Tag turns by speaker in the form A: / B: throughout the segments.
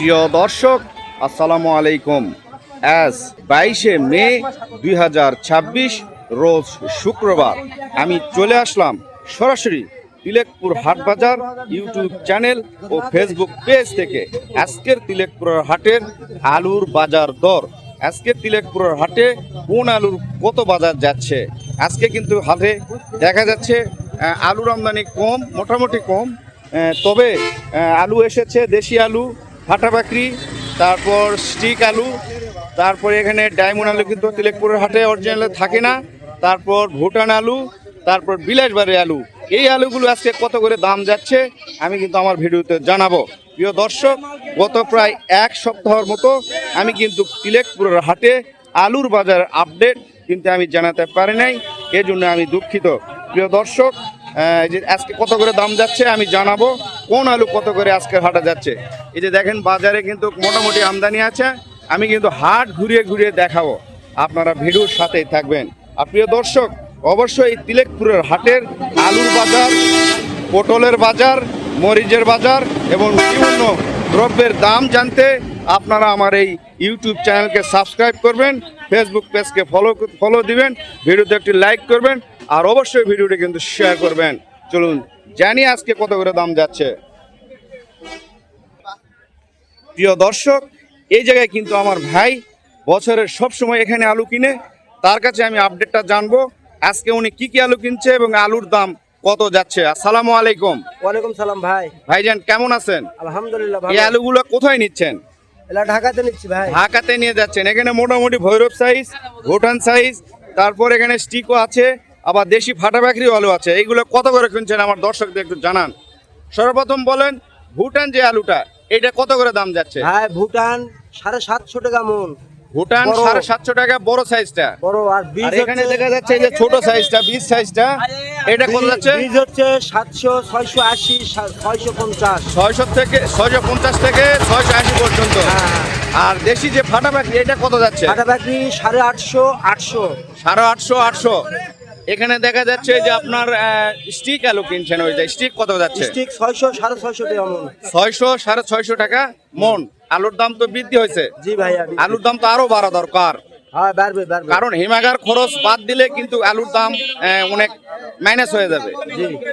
A: প্রিয় দর্শক, আসসালামু আলাইকুম। আজ 22শে মে 2026 রোজ শুক্রবার। আমি চলে আসলাম সরাসরি তিলেকপুর হাটবাজার ইউটিউব চ্যানেল ও ফেসবুক পেজ থেকে। আজকের তিলেকপুরের হাটের আলুর বাজার দর, আজকের তিলেকপুরের হাটে কোন আলুর কত বাজার যাচ্ছে। আজকে কিন্তু হাটে দেখা যাচ্ছে আলুর আমদানি কম, মোটামুটি কম, তবে আলু এসেছে দেশি আলু, ফাটাবাকরি, তারপর স্টিক আলু, তারপরে এখানে ডায়মন্ড আলু কিন্তু তিলেকপুরের হাটে অরিজিনাল থাকে না, তারপর ভুটান আলু, তারপর বিলাসবাড়ি আলু। এই আলুগুলো আজকে কত করে দাম যাচ্ছে আমি কিন্তু আমার ভিডিওতে জানাবো। প্রিয় দর্শক, গত প্রায় এক সপ্তাহের মতো আমি কিন্তু তিলেকপুরের হাটে আলুর বাজার আপডেট কিন্তু আমি জানাতে পারি নাই, এজন্য আমি দুঃখিত। প্রিয় দর্শক, যে আজকে কত করে দাম যাচ্ছে আমি জানাবো, কোন আলু কত করে আজকের হাটে যাচ্ছে। এই যে দেখেন বাজারে কিন্তু মোটামুটি আমদানি আছে, আমি কিন্তু হাট ঘুরিয়ে ঘুরিয়ে দেখাবো, আপনারা ভিডিওর সাথেই থাকবেন। আর প্রিয় দর্শক, অবশ্যই তিলেকপুরের হাটের আলুর বাজার, পটলের বাজার, মরিচের বাজার এবং বিভিন্ন দ্রব্যের দাম জানতে আপনারা আমার এই ইউটিউব চ্যানেলকে সাবস্ক্রাইব করবেন, ফেসবুক পেজকে ফলো দিবেন, ভিডিওতে একটি লাইক করবেন, আর অবশ্যই ভিডিওটি কিন্তু শেয়ার করবেন। চলুন জানি আজকে কত করে দাম যাচ্ছে। প্রিয় দর্শক, এই জায়গায় কিন্তু আমার ভাই বছরের সব সময় এখানে আলু কিনে, তার কাছে আমি আপডেটটা জানবো আজকে উনি কি কি আলু কিনছে এবং আলুর দাম কত যাচ্ছে। আসসালামু আলাইকুম।
B: ওয়ালাইকুম সালাম ভাই।
A: ভাইজান কেমন আছেন?
B: আলহামদুলিল্লাহ ভালো।
A: এই আলুগুলো কোথায় নিচ্ছেন?
B: এলা ঢাকাতে নিচ্ছি ভাই।
A: ঢাকাতে নিয়ে যাচ্ছেন। এখানে মোটামুটি ভৈরব সাইজ, ভুটান সাইজ, তারপর এখানে স্টিকও আছে, আবার দেশি ফাটাবাকরি আলু আছে। এইগুলো কত করে কিনছেন আমার দর্শকদের একটু জানান। সর্বপ্রথম বলেন, ভুটান যে আলুটা, এটা কত করে দাম যাচ্ছে?
B: ভাই ভুটান 750 টাকা মন।
A: ভুটান
B: বড়।
A: 750 টাকা বড় সাইজটা।
B: বড় আর বীজ
A: আর এখানে দেখা যাচ্ছে এই যে ছোট সাইজটা, বীজ সাইজটা, এটা কত যাচ্ছে?
B: বীজ হচ্ছে 700, 680, 650।
A: 650 থেকে 680 পর্যন্ত।
B: হ্যাঁ।
A: আর দেশি যে ফাটাবাকরি, এটা কত যাচ্ছে?
B: ফাটাবাকরি 850, 800।
A: 850, 800। এখানে দেখা যাচ্ছে যে আপনার স্টিক আলু কিনছেন, ওইটা স্টিক কত যাচ্ছে?
B: স্টিক 600, 650 টাকা মন।
A: 600, 650 টাকা মন। আলুর দাম তো বৃদ্ধি হয়েছে।
B: জি ভাই।
A: আলুর দাম তো আরো বাড়া দরকার,
B: হ্যাঁ বাড়বে।
A: কারণ হিমাগার খরচ বাদ দিলে কিন্তু আলুর দাম অনেক মাইনাস হয়ে যাবে।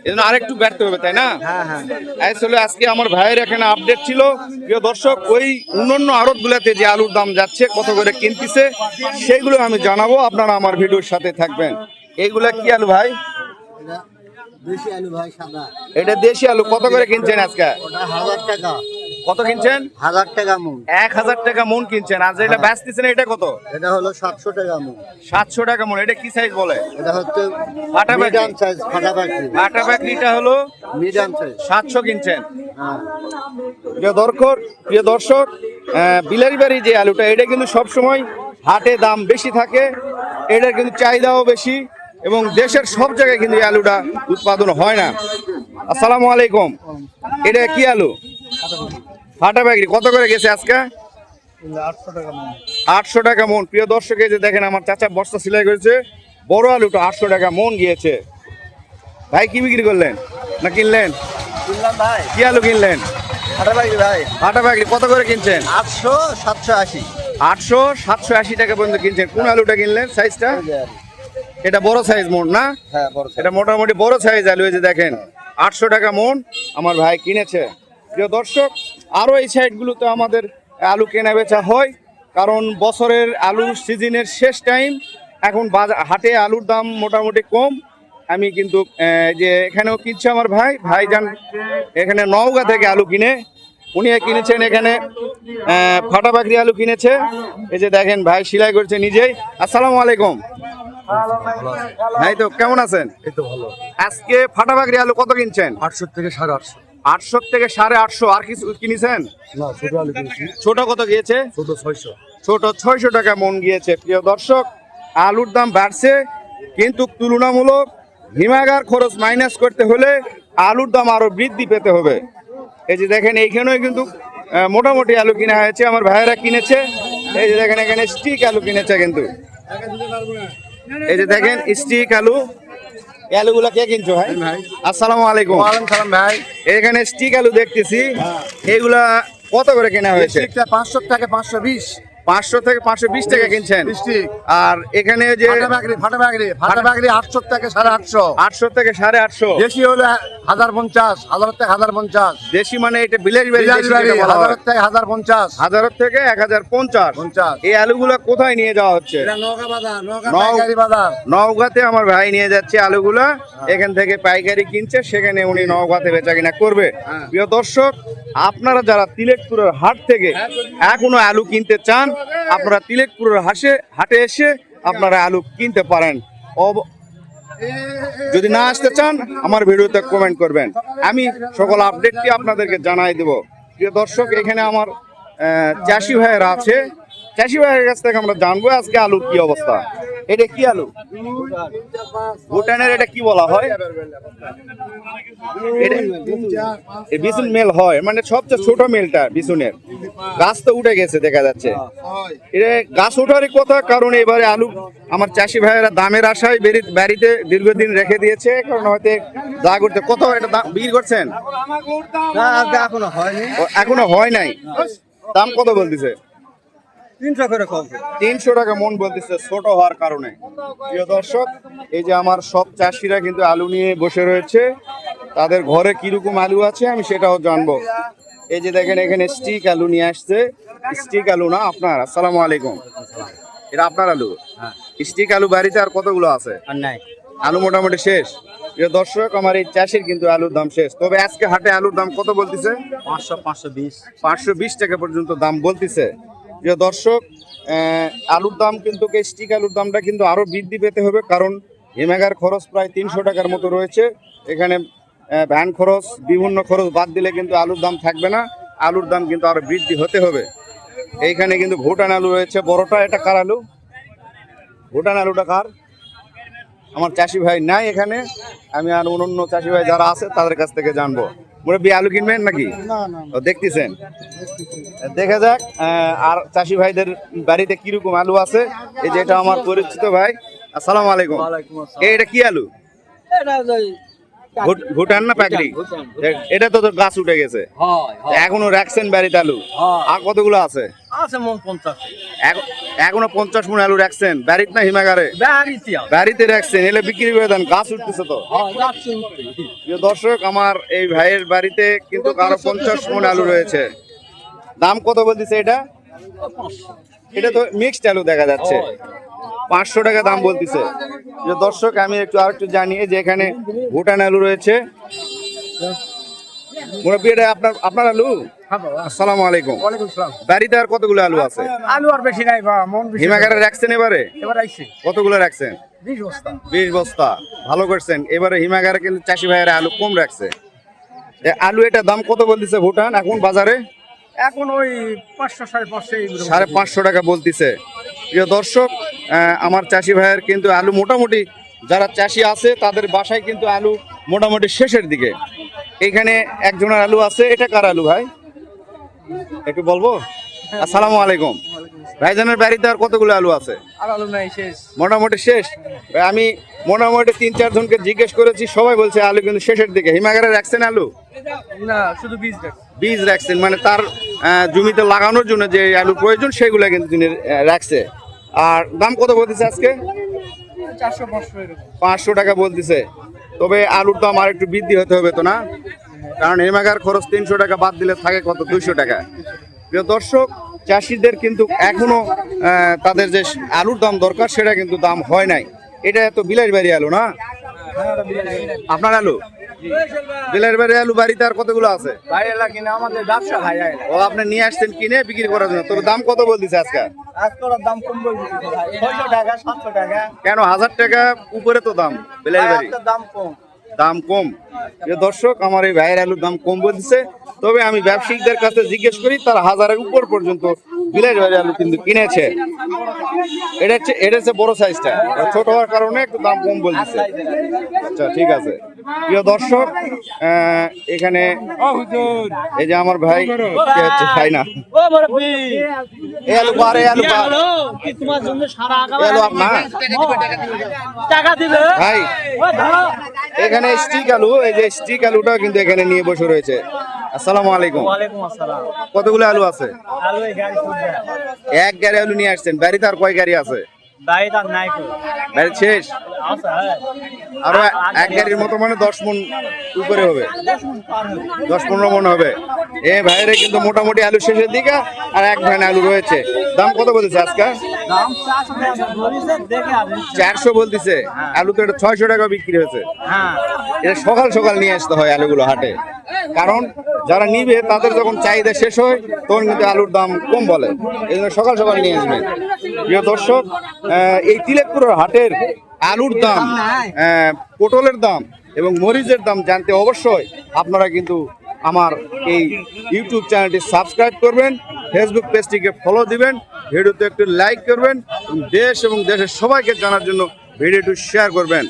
A: এজন্য আরেকটু ব্যর্থ হবে, তাই না?
B: হ্যাঁ।
A: আসলে আজকে আমার ভাইয়ের এখানে আপডেট ছিল। প্রিয় দর্শক, ওই অন্যান্য আড়ত গুলাতে যে আলুর দাম যাচ্ছে, কত করে কিনতেছে, সেইগুলো আমি জানাবো, আপনারা আমার ভিডিওর সাথে থাকবেন। এইগুলা কি আলু ভাই?
B: দেশি আলু ভাই, সাদা।
A: এটা দেশি আলু। কত করে কিনছেন আজকে?
B: ওটা 1000 টাকা।
A: কত কিনছেন?
B: 1000 টাকা মন।
A: 1000 টাকা মন কিনছেন। আর যেটা বেচতেছেন এটা কত?
B: এটা হলো 700 টাকা মন।
A: 700 টাকা মন। এটা কি সাইজ বলে?
B: এটা হচ্ছে
A: ফাটাবাকরি।
B: Medium size ফাটাবাকরি।
A: ফাটাবাকরিটা হলো
B: মিডিয়াম সাইজ।
A: 700 কিনছেন।
B: হ্যাঁ।
A: প্রিয় দর্শক, বিলাসবাড়ি যে আলুটা, এটা কিন্তু সবসময় হাটে দাম বেশি থাকে, এটার কিন্তু চাহিদাও বেশি এবং দেশের সব জায়গায় কিন্তু এই আলুটা উৎপাদন হয় না। আসসালামু আলাইকুম। এটা কি আলু? ফাটাবাকরি। কত করে গেছে আজকে?
B: 800 টাকা মন।
A: 800 টাকা মন। প্রিয় দর্শক, এই যে দেখেন আমার চাচা বস্তা সেলাই করেছে, বড় আলুটা 800 টাকা মন গিয়েছে। ভাই কি বিক্রি করলেন না কিনলেন?
B: কিনলাম ভাই।
A: কি আলু কিনলেন?
B: ফাটাবাকরি ভাই।
A: ফাটাবাকরি। কত করে কিনছেন?
B: 800, 780।
A: 800, 780 টাকা পর্যন্ত কিনছেন। কোন আলুটা কিনলেন সাইজটা? এটা বড় সাইজ মন না?
B: হ্যাঁ বড়।
A: এটা মোটামুটি বড় সাইজ আলু। এই যে দেখেন 800 টাকা মন আমার ভাই কিনেছে। প্রিয় দর্শক, আরও এই সাইডগুলোতে আমাদের আলু কেনা বেচা হয়, কারণ বছরের আলুর সিজনের শেষ টাইম। এখন হাটে আলুর দাম মোটামুটি কম। আমি কিন্তু যে এখানেও কিনছে আমার ভাইজান এখানে নওগাঁ থেকে আলু কিনে, উনি কিনেছেন এখানে ফাটাবাকরি আলু কিনেছে। এই যে দেখেন ভাই সেলাই করছে নিজেই। আসসালামু আলাইকুম ভাই, তো কেমন আছেন?
B: এই তো ভালো।
A: আজকে ফাটাবাকরি আলু কত কিনছেন?
B: 800 থেকে 850।
A: 800 থেকে 850। আর কিছু কিনেছেন?
B: না, ছোট আলু কিনছি।
A: ছোট কত গিয়েছে?
B: ছোট 600।
A: ছোট 600 টাকা মন গিয়েছে। প্রিয় দর্শক, আলুর দাম বাড়ছে, কিন্তু তুলনামূলক হিমাগার খরচ মাইনাস করতে হলে আলুর দাম আরো বৃদ্ধি পেতে হবে। এই যে দেখেন এইখানেও কিন্তু মোটামুটি আলু কিনা হয়েছে, আমার ভাইয়েরা কিনেছে। এই যে দেখেন এখানে স্টিক আলু কিনেছে কিন্তু। এই যে দেখেন স্টিক আলু। এই আলুগুলা কে কিনছো ভাই? আসসালামু আলাইকুম।
B: ওয়ালাইকুম সালাম ভাই।
A: এখানে স্টিক আলু দেখতেছি, এইগুলা কত করে কেনা হয়েছে?
B: 500 থেকে 520।
A: 500 থেকে 520 টাকা কিনছেন।
B: ডিস্ট্রিক্ট
A: আর এখানে যে
B: ফাটাবাগরি 800 থেকে 850।
A: 800 থেকে 850।
B: দেশি হলে 1050, 1000 থেকে 1050।
A: দেশি মানে এটা বিলাস বাড়ি
B: বিলাস বাড়ি 1000 থেকে 1050।
A: 1000 থেকে 1050।
B: 50।
A: এই আলুগুলো কোথায় নিয়ে যাওয়া হচ্ছে?
B: এটা নওগাঁ বাজার, নওগাঁ
A: নও-
B: পাইকারি বাজার।
A: নওগাঁতে আমার ভাই নিয়ে যাচ্ছে আলুগুলা, এখান থেকে পাইকারি কিনছে, সেখানে উনি নওগাঁতে বেচা কিনা করবে। প্রিয় দর্শক, আপনারা যারা তিলেকপুরের হাট থেকে এখনো আলু কিনতে চান, আপনারা তিলেকপুরের হাটে এসে আপনারা আলু কিনতে পারেন। যদি না আসতে চান আমার ভিডিওতে কমেন্ট করবেন, আমি সকল আপডেটটি আপনাদেরকে জানাই দেব। প্রিয় দর্শক, এখানে আমার চাষি ভাইয়েরা আছে, চাষি ভাইয়ের কাছ থেকে আমরা জানবো আজকে আলুর কি অবস্থা। এটা কি আলু? ভুটানের এটা কি বলা হয়? এটা বিসুন মেল হয়, মানে সবচেয়ে ছোট মেলটা বিসুনের। গাছ তো উঠে গেছে দেখা যাচ্ছে। এটা গাছ ওঠারই কথা, কারণ এবারে আলু আমার চাষি ভাইয়েরা দামের আশায় বাড়িতে দীর্ঘদিন রেখে দিয়েছে, কারণ হয়তো যা করতে কত এটা দাম বিক্রি করছেন? এখনো হয় নাই। দাম কত বলতেছে?
B: 300 করে কম।
A: 300 টাকা মন বলতেছে, ছোট হওয়ার কারণে। প্রিয় দর্শক, এই যে আমার সব চাষিরা কিন্তু আলু নিয়ে বসে রয়েছে, তাদের ঘরে কিরকম আলু আছে আমি সেটাও জানবো। এই যে দেখেন এখানে স্টিক আলু নিয়ে আসছে। স্টিক আলু না আপনার? আসসালামু আলাইকুম। এটা আপনার আলু? স্টিক আলু বাড়িতে আর কতগুলো আছে?
B: আর নাই,
A: আলু মোটামুটি শেষ। প্রিয় দর্শক, আমার এই চাষির কিন্তু আলুর দাম শেষ। তবে আজকে হাটে আলুর দাম কত বলতেছে?
B: 500, 520।
A: 520 টাকা পর্যন্ত দাম বলতেছে। প্রিয় দর্শক, আলুর দাম কিন্তু স্টিক আলুর দামটা কিন্তু আরো বৃদ্ধি পেতে হবে, কারণ হিমাগার খরচ প্রায় 300 টাকার মতো রয়েছে। এখানে ভ্যান খরচ, বিভিন্ন খরচ বাদ দিলে কিন্তু আলুর দাম থাকবে না। আলুর দাম কিন্তু আরো বৃদ্ধি হতে হবে। এইখানে কিন্তু ভুটান আলু রয়েছে, বড়টা। এটা কার আলু? ভুটান আলুটা কার? আমার চাষি ভাই নাই এখানে, আমি আর অন্য চাষি ভাই যারা আছে তাদের কাছ থেকে জানবো। মুরব্বি আলু কিনবেন নাকি? ও, দেখতেছেন, দেখা যাক। আর চাষি ভাইদের বাড়িতে কিরকম আলু আছে। এই যে এটা আমার পরিচিত ভাই। আসসালামু আলাইকুম। এটা কি আলু? ভুটান না পাকড়ি? এটা তো গাছ উঠে গেছে, এখনো রাখছেন বাড়িতে আলু? আর কতগুলো আছে? এখনো 50 মণ আলু রাখছেন বাড়িতে না হিমাগারে? বাড়িতে রাখছেন, এলে বিক্রি করে দেন, গাছ উঠতেছে তো। প্রিয় দর্শক, আমার এই ভাইয়ের বাড়িতে কিন্তু আরো 50 মণ আলু রয়েছে। দাম কত বলতেছে এটা? এটা তো মিক্সড আলু দেখা যাচ্ছে। 500 টাকা দাম বলতেছে। প্রিয় দর্শক, আমি আরেকটু জানিয়ে যে এখানে ভুটান আলু রয়েছে। মুরব্বি, এটা আপনার আলু? আসসালামু আলাইকুম। বাড়িতে আর কতগুলো আলু আছে?
B: আলু আর বেশি নাই বা মন বেশি।
A: হিমাগারে রাখছেন এবারে?
B: এবার আইছে
A: কতগুলো রাখছেন?
B: 20 বস্তা।
A: 20 বস্তা, ভালো করছেন। এবারে হিমাগারে কিন্তু চাষি ভাইয়েরা আলু কম রাখছে। আলু এটা দাম কত বলতেছে ভুটান এখন বাজারে?
B: এখন ওই 500, 550।
A: 550 টাকা বলতেছে। প্রিয় দর্শক, আমার চাষি ভাইয়ের কিন্তু আলু মোটামুটি, যারা চাষি আছে তাদের বাসায় কিন্তু আলু মোটামুটি শেষের দিকে। এখানে একজনের আলু আছে। এটা কার আলু ভাই, একটু বলবো? আসসালামু আলাইকুম। ভাইজানের বাড়িতে আর কতগুলো আলু আছে?
B: আর আলু নাই, শেষ।
A: মোটামুটি শেষ। আমি মোটামুটি 3-4 জনকে জিজ্ঞেস করেছি, সবাই বলছে আলু কিন্তু শেষের দিকে। হিমাগারে রাখছেন আলু?
B: না, শুধু বীজ রাখ।
A: বীজ রাখছেন, মানে তার জমিতে লাগানোর জন্য যে আলু প্রয়োজন সেগুলো কিন্তু তিনি রাখছে। আর দাম কত বলতেছে আজকে?
B: 400, 500 এরকম।
A: 500 টাকা বলতেছে। তবে আলুর দাম আর একটু বৃদ্ধি হতে হবে তো না, কারণ হিমাগার খরচ 300 টাকা বাদ দিলে থাকে কত? 200 টাকা। প্রিয় দর্শক, চাষিদের কিন্তু এখনো তাদের যে আলুর দাম দরকার সেটা কিন্তু দাম হয় নাই। এটা তো বিলাসবাড়ি আলু না? আপনার আলু বিলাসবাড়ি আলু। বাড়িতে আর কতগুলো আছে?
B: ভাই এলা কিনা আমাদের ব্যবসা ভাই।
A: ও, আপনি নিয়ে আসছেন কিনে বিক্রি করার জন্য। তবে দাম কত বলতেছে আজকে?
B: আজকের দাম কম বলছি ভাই, 600 টাকা, 700 টাকা।
A: কেন 1000 টাকা উপরে তো দাম বিলাসবাড়ি?
B: দাম কম।
A: দাম কম। প্রিয় দর্শক, আমার এই ভাইয়ের আলুর দাম কম বলতেছে। তবে আমি ব্যবসায়িকদের কাছে জিজ্ঞেস করি, তার 1000-এর উপর পর্যন্ত বিলাসবাড়ি আলু কিন্তু কিনেছে। এটা হচ্ছে বড় সাইজটা, ছোট হওয়ার কারণে একটু দাম কম বলতেছে। আচ্ছা, ঠিক আছে। প্রিয় দর্শক, এখানে এই যে আমার ভাই কে হচ্ছে ভাই না, এই আলু পারে, আলু
B: কি তোমার জন্য সারা
A: আলু আপনার
B: টাকা দিবে
A: ভাই। এখানে স্টিক আলু, এই যে স্টিক আলুটা কিন্তু এখানে নিয়ে বসে রয়েছে। আসসালামু আলাইকুম।
C: ওয়ালাইকুম আসসালাম।
A: কতগুলো আলু আছে?
C: আলু এই গাড়ি খুঁজছে।
A: এক গাড়ি আলু নিয়ে আসছেন। বাড়িতে আর কয় গাড়ি আছে?
C: গাড়ি তার নাই কো।
A: বাড়ি শেষ?
C: আছে হ্যাঁ।
A: আরো এক গাড়ির মতো মানে 10 মণ উপরে হবে, 10-15 মণ হবে। ভাইরে কিন্তু মোটামুটি আলু শেষের দিকে, আর এক ভ্যান আলু রয়েছে। দাম কত বলতেছে আজকে?
C: দাম 400 টাকা বলিছে, দেখে আসেন।
A: 400 বলতেছে। আলু তো এটা 600 টাকা বিক্রি হয়েছে।
C: হ্যাঁ
A: এটা সকাল সকাল নিয়ে আসতে হয় আলুগুলো হাটে, কারণ যারা নিবে তাদের যখন চাহিদা শেষ হয় তখন কিন্তু আলুর দাম কম বলে, এই জন্য সকাল সকাল নিয়ে আসবে। প্রিয় দর্শক, এই তিলেকপুরের হাটের আলুর দাম, পটলের দাম এবং মরিচের দাম জানতে অবশ্যই আপনারা কিন্তু আমার এই ইউটিউব চ্যানেলটি সাবস্ক্রাইব করবেন, ফেসবুক পেজটিকে ফলো দিবেন, ভিডিওতে একটু লাইক করবেন এবং দেশ এবং দেশের সবাইকে জানার জন্য ভিডিওটি শেয়ার করবেন।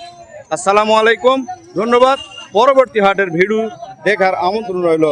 A: আসসালামু আলাইকুম, ধন্যবাদ। পরবর্তী হাটের ভিডিও দেখার আমন্ত্রণ রইল।